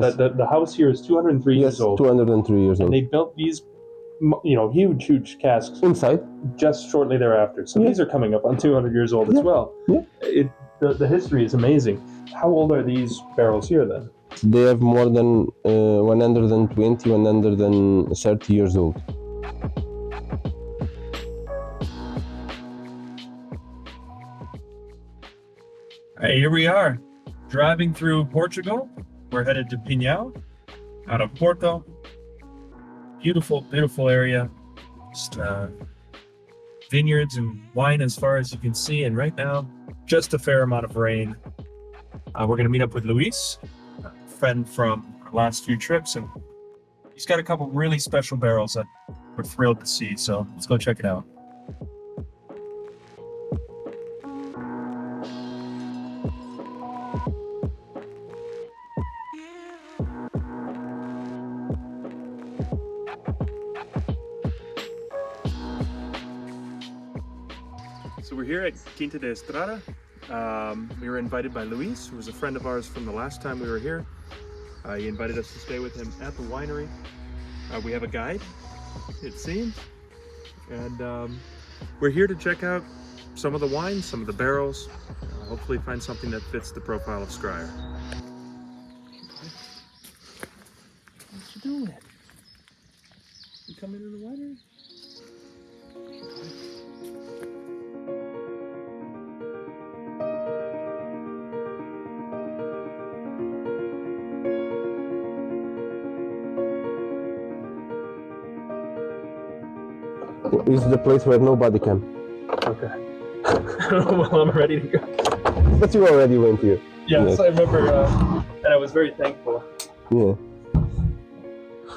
The house here is 203 years old. 203 years old. And they built these, huge casks inside just shortly thereafter. So these are coming up on 200 years old as well. Yeah. The history is amazing. How old are these barrels here then? They have more than 120, 130 years old. Hey, here we are, driving through Portugal. We're headed to Pinhão, out of Porto. Beautiful, beautiful area. Just vineyards and wine as far as you can see. And right now, just a fair amount of rain. We're going to meet up with Luis, a friend from our last few trips, and he's got a couple really special barrels that we're thrilled to see. So let's go check it out. So we're here at Quinta da Estrada. We were invited by Luis, who was a friend of ours from the last time we were here. He invited us to stay with him at the winery. We have a guide, it seems, and we're here to check out some of the wines, some of the barrels, hopefully find something that fits the profile of Scryer. What you doing? You coming to the winery? It's the place where nobody can. Okay. Well, I'm ready to go. But you already went here. Yes. I remember, and I was very thankful. Yeah.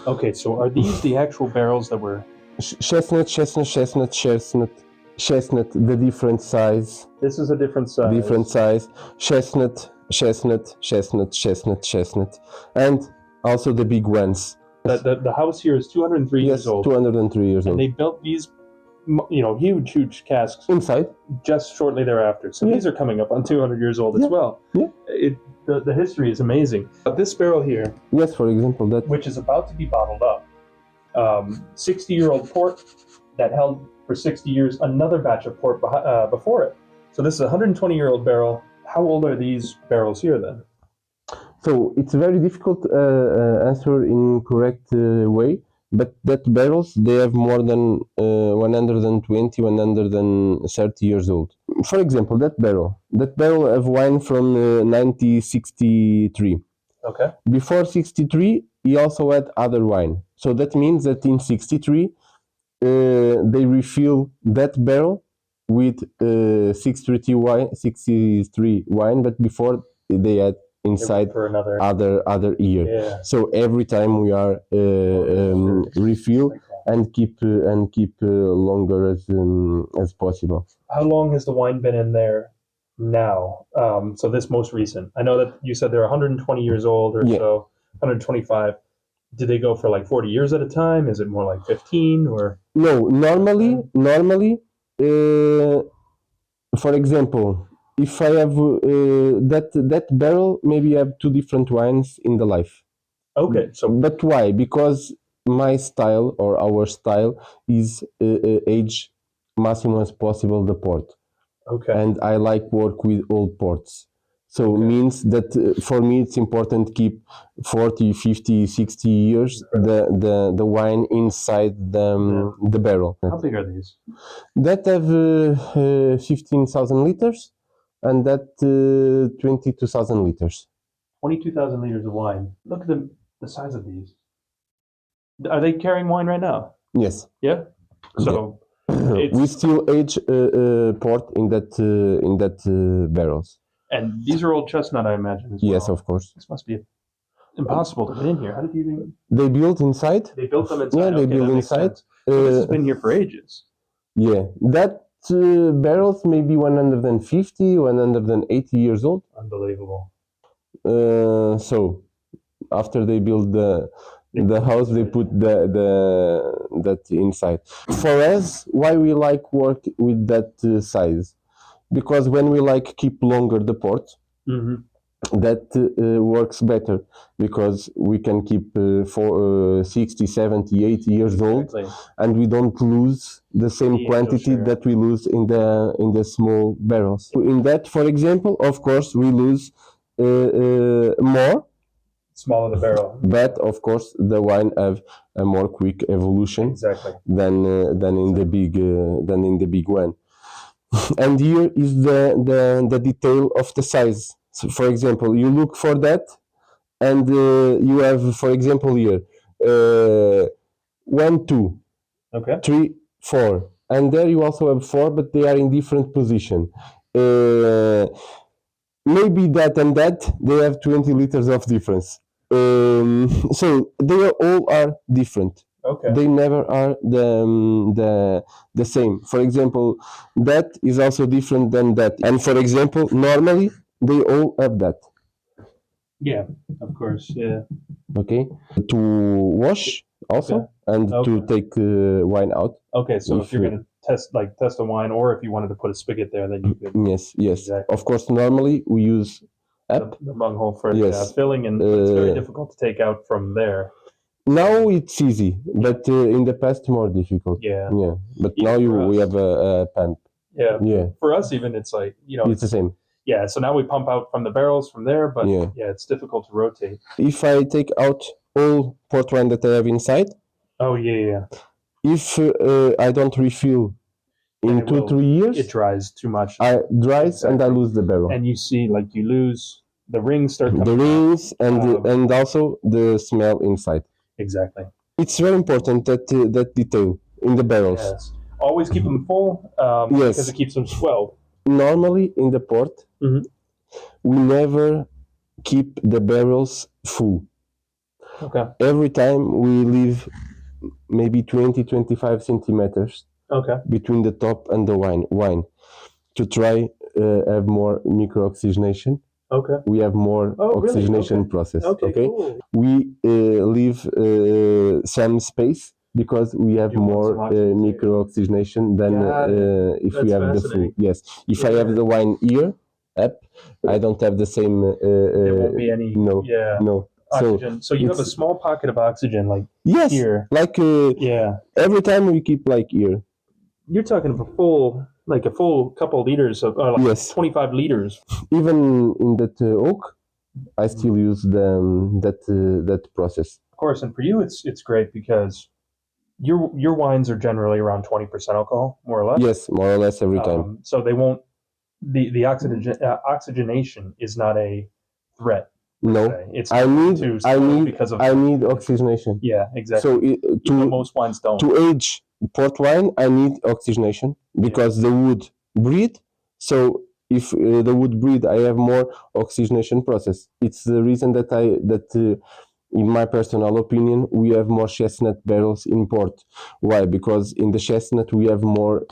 Okay, so are these the actual barrels that were... Chestnut, the different size. This is a different size. Different size. Chestnut. And also the big ones. The house here is 203 years old. 203 years old. And they built these, huge casks inside just shortly thereafter. So these are coming up on 200 years old as well. Yeah. The history is amazing. But this barrel here, yes, for example, that which is about to be bottled up, 60-year-old port that held for 60 years another batch of port before it. So this is a 120-year-old barrel. How old are these barrels here then? So it's very difficult to answer in correct way, but that barrels, they have more than 120, 130 years old. For example, that barrel have wine from 1963. Okay. Before 63, he also had other wine. So that means that in 63, they refill that barrel with 63 wine, but before they had inside for another other year. Yeah. So every time we are refill and keep longer as possible. How long has the wine been in there now? So this most recent. I know that you said they're 120 years old or so, 125. Do they go for like 40 years at a time? Is it more like 15 or? No, normally, for example, if I have that barrel, maybe I have two different wines in the life. Okay, so but why? Because my style or our style is age maximum as possible the port. Okay. And I like work with old ports. So means that for me it's important to keep 40, 50, 60 years the wine inside the barrel. How big are these? That have 15,000 liters. And that 22,000 liters. 22,000 liters of wine. Look at the size of these. Are they carrying wine right now? Yes. Yeah. So we still age port in that barrels. And these are old chestnut, I imagine. As well. Yes, of course. This must be impossible to get in here. How did you even? They built inside. They built them inside. Yeah, they built inside. So this has been here for ages. Yeah, that. Barrels maybe 150, 180 years old. Unbelievable. So after they build the house, they put that inside. For us, why we like work with that size? Because when we like keep longer the port, that works better because we can keep for 60, 70, 80 years old, Exactly. and we don't lose the same The quantity angel share. that we lose in the small barrels. In that, for example, of course, we lose more, Smaller the barrel. but of course the wine have a more quick evolution Exactly. than in the big one. And here is the detail of the size. So for example, you look for that, and you have, for example, here 1, 2, Okay. 3, 4, and there you also have 4, but they are in different position. Maybe that and that they have 20 liters of difference. So they all are different. Okay. They never are the same. For example, that is also different than that. And for example, normally they all have that. Yeah, of course. Yeah. Okay, to wash also and to Okay. take wine out. Okay, so if If you're you- gonna test a wine, or if you wanted to put a spigot there, then you could Yes, yes. Exactly. Of course, normally we use app. the bunghole for Yes. filling, and but it's very Uh, difficult to take out from there. Now it's easy, but in the past more difficult. Yeah. Yeah, but Even now for we us. have a pump. Yeah. Yeah, For us, even it's like it's the same. yeah. So now we pump out from the barrels from there, but Yeah. it's difficult to rotate. If I take out all port wine that I have inside, Oh yeah. if I don't refill Then in it 2, will- 3 years, It dries too much, I dries and I Exactly. lose the barrel. and you see like you lose the rings start The coming out. rings Um, and also the smell inside. Exactly. It's very important that detail in the barrels. Yes. Always keep them full. Yes. Because it keeps them swelled. Normally in the port, Mhm. we never keep the barrels full. Okay. Every time we leave maybe 20, 25 centimeters Okay. between the top and the wine to try have more micro-oxygenation. Okay. We have more Oh, really? oxygenation Okay. process. Okay. Cool. We leave some space because we have You want more some oxygenation. micro-oxygenation than Got it. if That's we have the full. fascinating. Yes, if I Yeah. have the wine here up, I don't have the same. There won't be any. No, Yeah. no. Oxygen. So you have a it's- small pocket of oxygen, like Yes, here. like Yeah. every time we keep like here. You're talking of a full couple liters of, like Yes. 25 liters. Even in that oak, I still use that process. Of course, and for you, it's great because your wines are generally around 20% alcohol, more or less. Yes, more or less every time. So they won't. The oxygenation is not a threat. No, Say. It's I need to I spoil need because of I need oxygenation. Yeah, exactly. So Even though most wines don't. to age port wine, I need oxygenation because the wood breathe. So if the wood breathe, I have more oxygenation process. It's the reason that in my personal opinion, we have more chestnut barrels in port. Why? Because in the chestnut we have more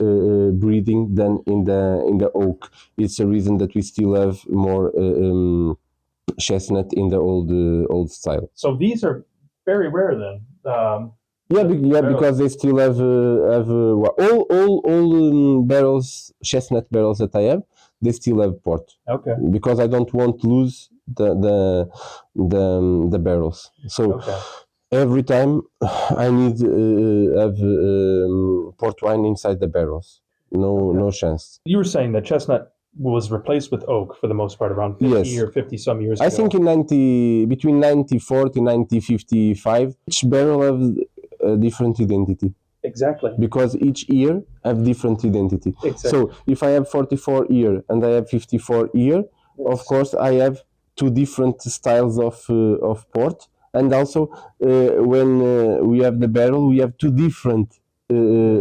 breathing than in the oak. It's a reason that we still have more chestnut in the old style. So these are very rare then. Because they still have all barrels, chestnut barrels that I have, they still have port. Okay. Because I don't want to lose the barrels. So every time I need have port wine inside the barrels. No chance. You were saying that chestnut was replaced with oak for the most part around 50 or 50 some years ago. I think in between 1940 and 1955, each barrel has a different identity. Exactly. Because each year have different identity. Exactly. So if I have 44 year and I have 54 year, of course I have two different styles of port. And also when we have the barrel, we have two different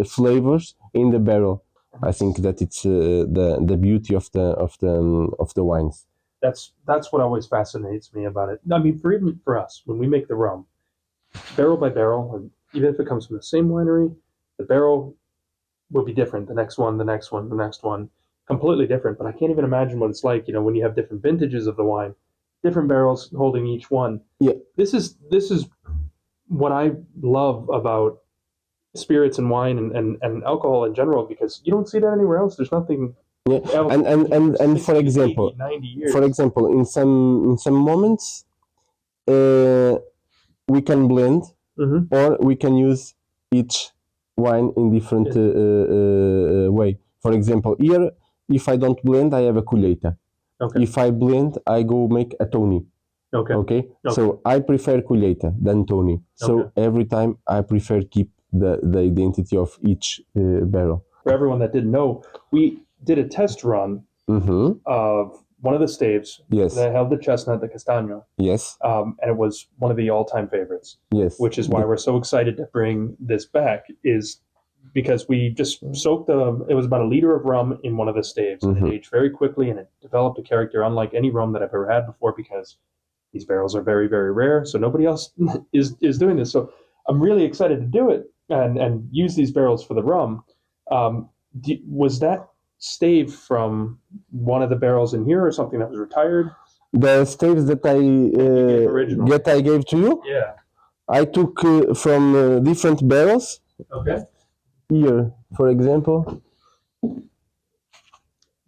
flavors in the barrel. I think that it's the beauty of the wines. That's what always fascinates me about it. I mean, for us, when we make the rum, barrel by barrel, and even if it comes from the same winery, the barrel will be different. The next one, completely different. But I can't even imagine what it's like, when you have different vintages of the wine, different barrels holding each one. Yeah. This is what I love about spirits and wine and alcohol in general, because you don't see that anywhere else. There's nothing Yeah, and for 60, example, 80, 90 years. in some moments, we can blend, or we can use each wine in different way. For example, here, if I don't blend, I have a colheita. Okay. If I blend, I go make a Tony. Okay. So I prefer colheita than Tony. So every time I prefer keep the identity of each barrel. For everyone that didn't know, we did a test run of one of the staves. Yes. That held the chestnut, the castaño. Yes. And it was one of the all-time favorites. Yes. Which is why we're so excited to bring this back, is because we just soaked it was about a liter of rum in one of the staves. And it aged very quickly, and it developed a character unlike any rum that I've ever had before, because these barrels are very, very rare. So nobody else is doing this. So I'm really excited to do it and use these barrels for the rum. Was that stave from one of the barrels in here, or something that was retired? The staves that I gave to you, yeah, I took from different barrels. Okay. Here, for example,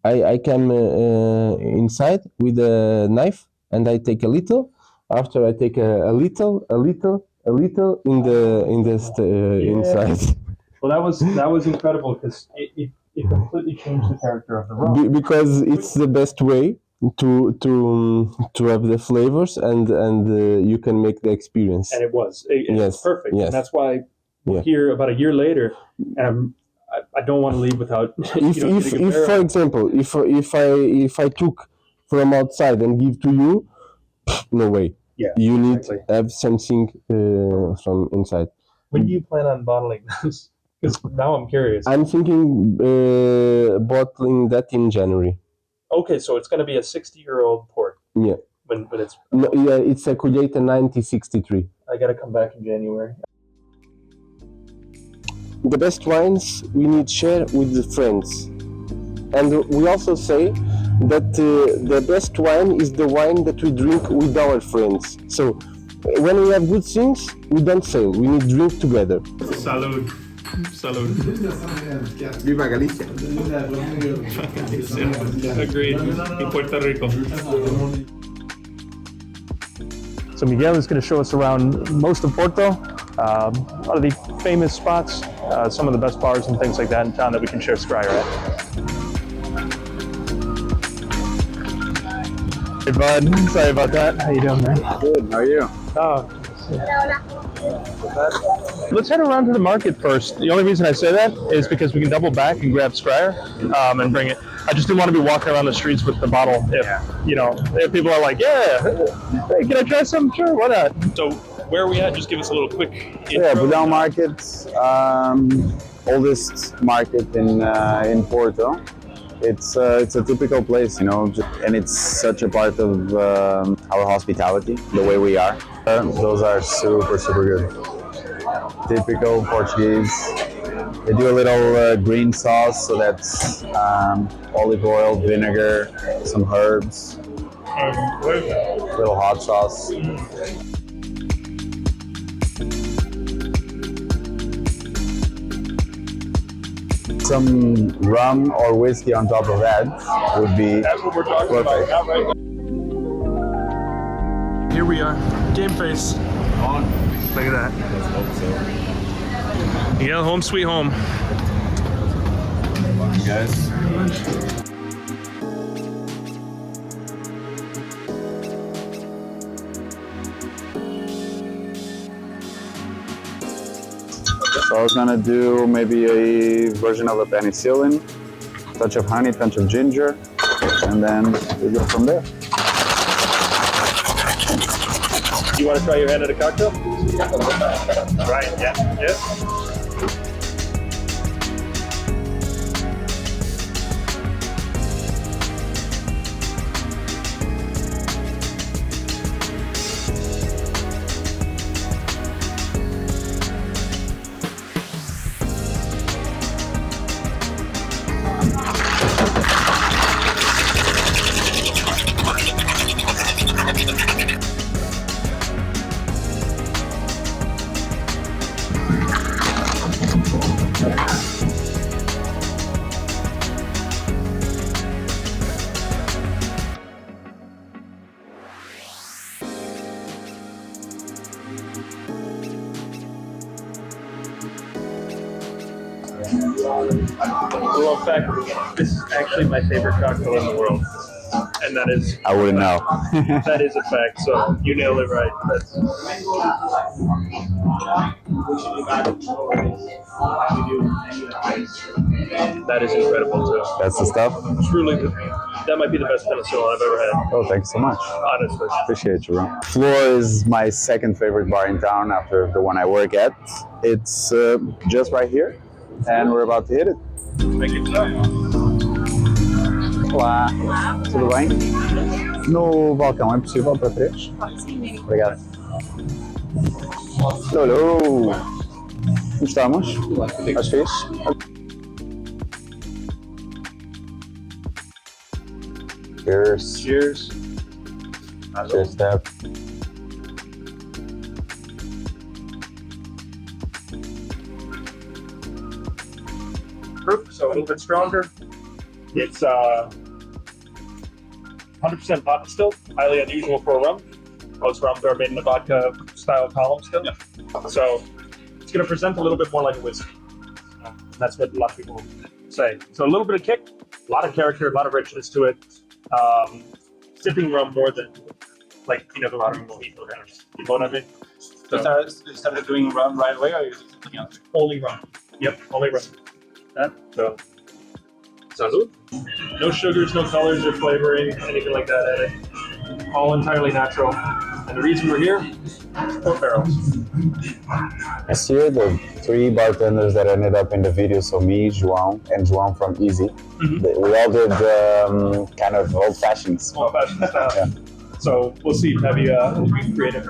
I come inside with a knife, and I take a little. After I take a little in the inside. Well, that was incredible, because it completely changed the character of the rum. Because it's the best way to have the flavors, and you can make the experience. And it was perfect. Yes. And that's why we're here about a year later, and I don't want to leave without. If for example, if I took from outside and give to you, no way. Yeah, you need to have something from inside. When do you plan on bottling this? Because now I'm curious. I'm thinking bottling that in January. Okay, so it's going to be a 60-year-old port. Yeah. When it's it's a Colheita 1963. I got to come back in January. The best wines we need share with the friends, and we also say that the best wine is the wine that we drink with our friends. So when we have good things, we don't say, we need to drink together. Salud. Salud. Viva Galicia. Agreed. In Puerto Rico. So Miguel is going to show us around most of Porto, a lot of the famous spots, some of the best bars and things like that in town that we can share Scryer at. Hey bud, sorry about that. How you doing, man? Good, how are you? Oh. Let's head around to the market first. The only reason I say that is because we can double back and grab Scryer and bring it. I just didn't want to be walking around the streets with the bottle. If people are like, yeah, hey, can I try some? Sure, why not? So where are we at? Just give us a little quick intro. Yeah, Budão Market, oldest market in Porto. It's a typical place, and it's such a part of our hospitality, the way we are. Those are super, super good. Typical Portuguese. They do a little green sauce, so that's olive oil, vinegar, some herbs, a little hot sauce. Some rum or whiskey on top of that would be That's what we're talking perfect. about. Right. Here we are, game face. On. Look at that. Let's hope so. Miguel, home sweet home. Come on, guys. So I was gonna do maybe a version of a penicillin, touch of honey, touch of ginger, and then we go from there. You want to try your hand at a cocktail? Right, yeah. Well, in fact, this is actually my favorite cocktail in the world. And that is I wouldn't know. that is a fact. So you nailed it right. That is incredible too. That's the stuff. Truly, that might be the best penicillin I've ever had. Oh, thank you so much. Honestly. Appreciate you, bro. Floor is my second favorite bar in town after the one I work at. It's just right here, and we're about to hit it. Thank you. Olá, tudo bem? No balcão é possível para 3? Obrigado. Hello! Como estamos? Estás fixe? Cheers. Cheers. Cheers, Steph. Proof, so a little bit stronger. It's 100% vodka still, highly unusual for a rum. Most rums are made in a vodka style column still. Yeah. So it's going to present a little bit more like a whiskey. That's what a lot of people say. So a little bit of kick, a lot of character, a lot of richness to it. Sipping rum more than like pina colada and mojito kind of. You know what I mean? So, You started doing rum right away, or you did something else? only rum. Yep, only rum. That, so. Salud. No sugars, no colors or flavoring, anything like that added. All entirely natural. And the reason we're here, 4 barrels. Last year, the 3 bartenders that ended up in the video, so me, João, and João from Easy, we all did kind of old fashions. Old-fashioned style. Yeah. So we'll see. Maybe we'll be creative.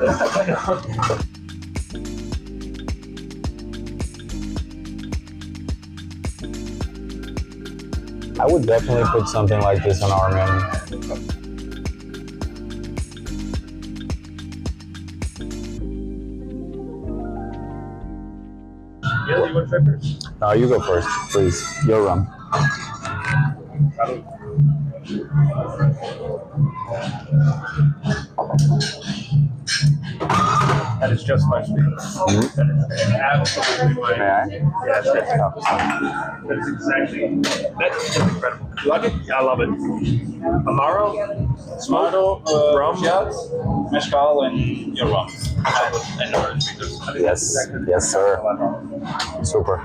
I would definitely put something like this on our menu. Yeah, you want to try first? No, you go first, please. Your rum. Salud. That is just my speed. That is absolutely my. May I? Yes, that is exactly. That's incredible. You like it? Yeah, I love it. Amaro, Tomato, rum. mezcal, and your rum. And orange bitters. Yes, yes, sir. Super.